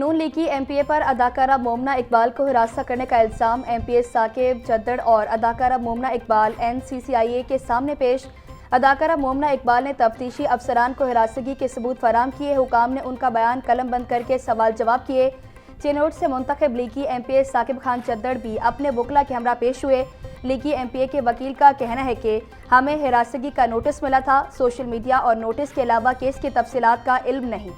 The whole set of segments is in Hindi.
नून लीग की एमपीए पर अदाकारा मोमना इकबाल को हिरासत करने का इल्ज़ाम एमपीए साकिब जद्दड़ और अदाकारा मोमना इकबाल एनसीसीआईए के सामने पेश। अदाकारा मोमना इकबाल ने तफ्तीशी अफसरान को हिरासगी के सबूत फराम किए। हुकाम ने उनका बयान कलम बंद करके सवाल जवाब किए। चिनौट से मुंतखब लीगी एमपीए साकिब खान जद्दड़ भी अपने वकला के हमरा पेश हुए। लीगी एमपीए के वकील का कहना है कि हमें हिरासगी का नोटिस मिला था, सोशल मीडिया और नोटिस के अलावा केस की तफसीलात का इल्म नहीं।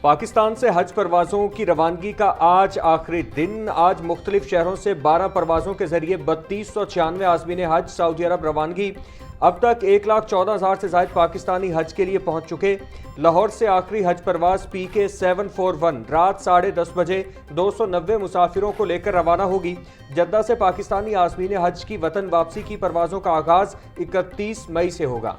पाकिस्तान से हज परवाज़ों की रवानगी का आज आखिरी दिन। आज मुख्तलिफ शहरों से 12 परवाज़ों के जरिए 3296 आज़मीन हज सऊदी अरब रवानगी। अब तक 1,14,000 से ज़ायद पाकिस्तानी हज के लिए पहुंच चुके। लाहौर से आखिरी हज परवाज़ PK 741 रात 10:30 बजे 290 मुसाफिरों को लेकर रवाना होगी। जद्दा से पाकिस्तानी आज़मीन हज की वतन वापसी की परवाज़ों का आगाज़ 31 मई से होगा।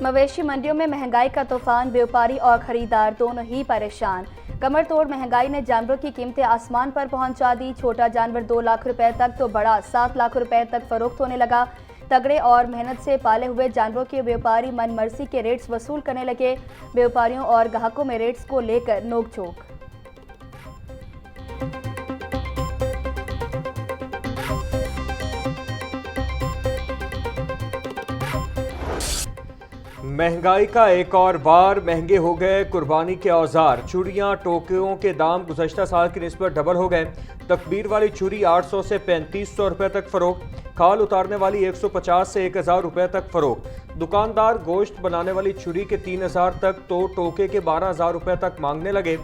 मवेशी मंडियों में महंगाई का तूफान, व्यापारी और खरीदार दोनों ही परेशान। कमर तोड़ महंगाई ने जानवरों की कीमतें आसमान पर पहुंचा दी। छोटा जानवर 2 लाख रुपए तक तो बड़ा 7 लाख रुपए तक फरोख्त होने लगा। तगड़े और मेहनत से पाले हुए जानवरों के व्यापारी मनमर्जी के रेट्स वसूल करने लगे। व्यापारियों और ग्राहकों में रेट्स को लेकर नोकझोंक। महंगाई का एक और बार, महंगे हो गए कुर्बानी के औजार। छुरियां टोकियों के दाम गुज़श्ता साल की निस्बत डबल हो गए। तकबीर वाली छुरी 800 से 3500 रुपए तक फरोख्त। खाल उतारने वाली 150 से 1000 रुपए तक फरोख्त। दुकानदार गोश्त बनाने वाली छुरी के 3000 तक तो टोके के 12000 रुपए तक मांगने लगे।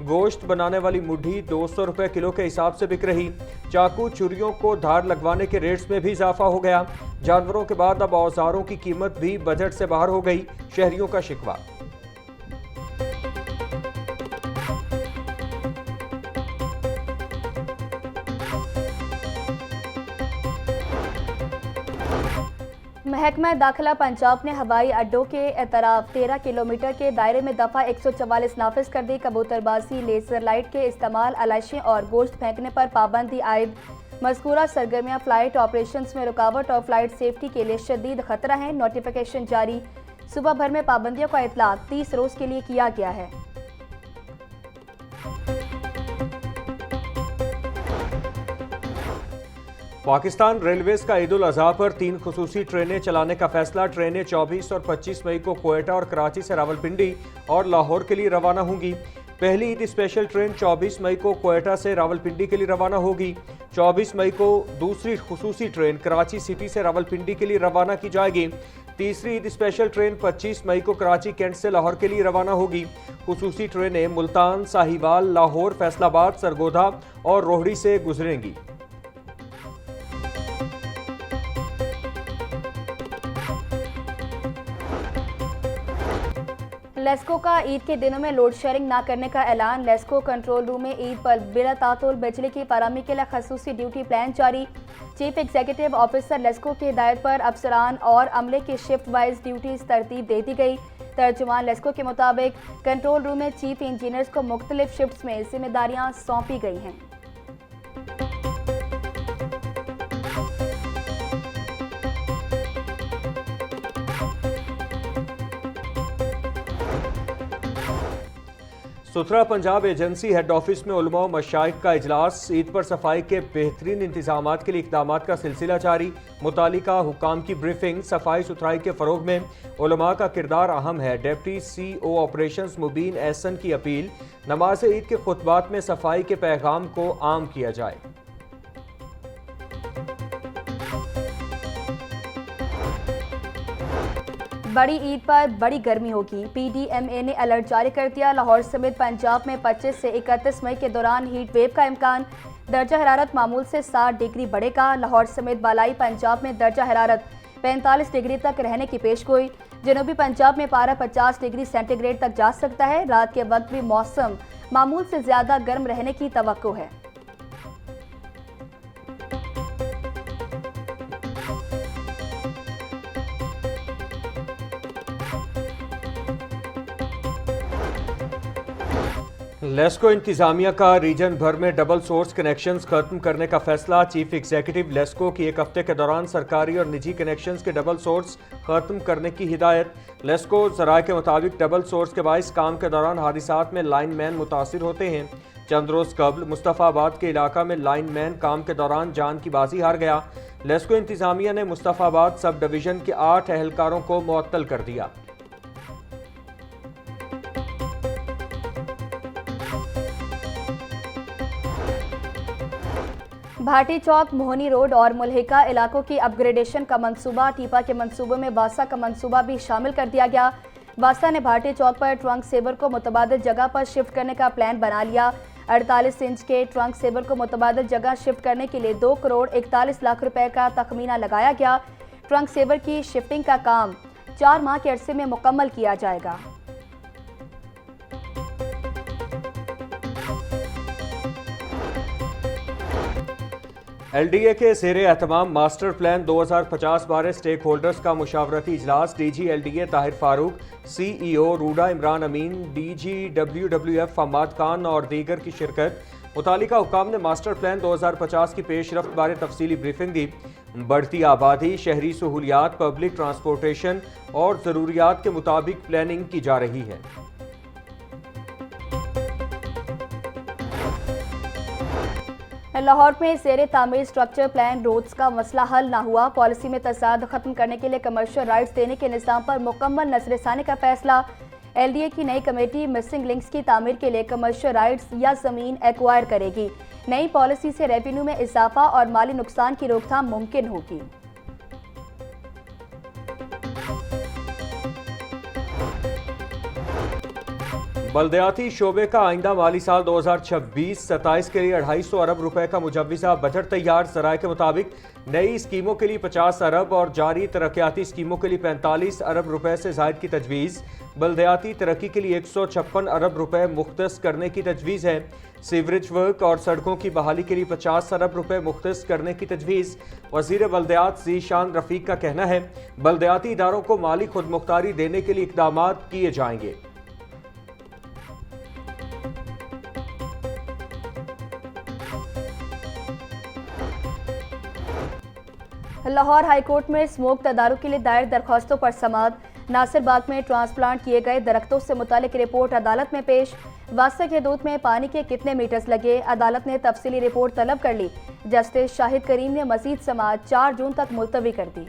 गोश्त बनाने वाली मुट्ठी 200 रुपए किलो के हिसाब से बिक रही। चाकू छुरियों को धार लगवाने के रेट्स में भी इजाफा हो गया। जानवरों के बाद अब औजारों की कीमत भी बजट से बाहर हो गई। शहरियों का शिकवा। महकमा दाखिला पंजाब ने हवाई अड्डों के एतराफ 13 किलोमीटर के दायरे में दफ़ा 144 नाफिज कर दी। कबूतरबाजी, लेजर लाइट के इस्तेमाल, अलाशियाँ और गोश्त फेंकने पर पाबंदी आयद। मज़कूरा सरगर्मियाँ फ्लाइट ऑपरेशंस में रुकावट और फ्लाइट सेफ्टी के लिए शदीद खतरा है। नोटिफिकेशन जारी। सुबह भर में पाबंदियों का इतलाक 30 रोज़ के लिए किया गया है। पाकिस्तान रेलवेज का ईद उल अजहा पर 3 खुसूसी ट्रेनें चलाने का फैसला। ट्रेनें 24 और 25 मई को कोयटा और कराची से रावलपिंडी और लाहौर के लिए रवाना होंगी। पहली ईद स्पेशल ट्रेन 24 मई को कोयटा से रावलपिंडी के लिए रवाना होगी। 24 मई को दूसरी खुसूसी ट्रेन कराची सिटी से रावलपिंडी के लिए रवाना की जाएगी। तीसरी ईद स्पेशल ट्रेन 25 मई को कराची कैंट से लाहौर के लिए रवाना होगी। खुसूसी ट्रेनें मुल्तान, साहिवाल, लाहौर, फैसलाबाद, सरगोधा और रोहड़ी से गुजरेंगी। लेस्को का ईद के दिनों में लोड शेयरिंग न करने का ऐलान। लेस्को कंट्रोल रूम में ईद पर बिला तातुल बिजली की फराहमी के लिए खसूसी ड्यूटी प्लान जारी। चीफ एग्जीक्यूटिव ऑफिसर लेस्को की हिदायत पर अफसरान और अमले की शिफ्ट वाइज ड्यूटीज तरतीब दे दी गई। तर्जुमान लेस्को के मुताबिक कंट्रोल रूम में चीफ इंजीनियर्स को मुख्तलिफ शिफ्ट्स में जिम्मेदारियां सौंपी गई हैं। सुथरा पंजाब एजेंसी हेड ऑफिस में उलमा व मशाइख का इजलास। ईद पर सफाई के बेहतरीन इंतजामात के लिए इक़दामात का सिलसिला जारी। मुतालिका हुकाम की ब्रीफिंग। सफाई सुथराई के फ़रोग में उलमा का किरदार अहम है। डिप्टी CO ऑपरेशंस मुबीन एहसन की अपील। नमाज ईद के खुतबात में सफाई के पैगाम को आम किया जाए। बड़ी ईद पर बड़ी गर्मी होगी। PDMA ने अलर्ट जारी कर दिया। लाहौर समेत पंजाब में 25 से 31 मई के दौरान हीट वेव का इम्कान। दर्जा हरारत मामूल से 7 डिग्री बढ़ेगा। लाहौर समेत बालाई पंजाब में दर्जा हरारत 45 डिग्री तक रहने की पेशगोई। जनूबी पंजाब में पारा 50 डिग्री सेंटीग्रेड तक जा सकता है। रात के वक्त भी मौसम मामूल से ज्यादा गर्म रहने की तवक्को है। लेस्को इंतजामिया का रीजन भर में डबल सोर्स कनेक्शंस खत्म करने का फैसला। चीफ एग्जीक्यूटिव लेस्को की एक हफ्ते के दौरान सरकारी और निजी कनेक्शंस के डबल सोर्स खत्म करने की हिदायत। लेस्को ज़राए के मुताबिक डबल सोर्स के बाइस काम के दौरान हादिसात में लाइनमैन मुतासिर होते हैं। चंद रोज कबल मुस्तफ़ाबाद के इलाका में लाइनमैन काम के दौरान जान की बाजी हार गया। लेस्को इंतजामिया ने मुस्तफ़ाबाद सब डिवीज़न के 8 एहलकारों को मुअत्तल कर दिया। भाटी चौक, मोहनी रोड और मुल्हिका इलाकों की अपग्रेडेशन का मंसूबा। टीपा के मंसूबे में वासा का मंसूबा भी शामिल कर दिया गया। वासा ने भाटी चौक पर ट्रंक सेवर को मुतबादिल जगह पर शिफ्ट करने का प्लान बना लिया। 48 इंच के ट्रंक सेवर को मुतबादिल जगह शिफ्ट करने के लिए 2 करोड़ 41 लाख रुपए का तखमीना लगाया गया। ट्रंक सेवर की शिफ्टिंग का काम 4 माह के अरसे में मुकम्मल किया जाएगा। LDA के ज़ेरे एहतमाम मास्टर प्लान 2050 बारे स्टेक होल्डर्स का मुशावरती इजलास। DG LDA Tahir Farooq, CEO RUDA Imran अमीन, DG WWF फहमाद खान और दीगर की शिरकत। मुतालिका हुकाम ने मास्टर प्लान 2050 की पेशरफ्त बारे तफसीली ब्रीफिंग दी। बढ़ती आबादी, शहरी सहूलियात, पब्लिक ट्रांसपोर्टेशन और ज़रूरियात के मुताबिक प्लानिंग की जा रही है। लाहौर में ज़ेरे तामीर स्ट्रक्चर प्लान रोड्स का मसला हल ना हुआ। पॉलिसी में तसाद खत्म करने के लिए कमर्शियल राइट्स देने के निज़ाम पर मुकम्मल नजरसानी का फैसला। LDA की नई कमेटी मिसिंग लिंक्स की तामीर के लिए कमर्शियल राइट्स या ज़मीन एक्वायर करेगी। नई पॉलिसी से रेवेन्यू में इजाफा और माली नुकसान की रोकथाम मुमकिन होगी। बल्दियाती शोबे का आइंदा माली साल 2026-27 के लिए 250 अरब रुपए का मुजव्विज़ा बजट तैयार। ज़राए के मुताबिक नई स्कीमों के लिए 50 अरब और जारी तरक्याती स्कीमों के लिए 45 अरब रुपए से ज़ायद की तजवीज़। बल्दियाती तरक्की के लिए 156 अरब रुपए मुख्तस करने की तजवीज़ है। सीवरेज वर्क और सड़कों की बहाली के लिए 50 अरब रुपए मुख्तस करने की तजवीज़। वज़ीर बल्दियात ज़ीशान रफ़ीक का कहना है बल्दियाती इदारों को माली खुदमुख्तारी देने के लिए इक़दाम किए जाएंगे। लाहौर हाईकोर्ट में स्मोक तदारुक के लिए दायर दरख्वास्तों पर समाअत। नासिर बाग में ट्रांसप्लांट किए गए दरख्तों से मुतालिक रिपोर्ट अदालत में पेश। वास्ता के दूध में पानी के कितने मीटर्स लगे, अदालत ने तफसीली रिपोर्ट तलब कर ली। जस्टिस शाहिद करीम ने मजीद समाअत 4 जून तक मुलतवी कर दी।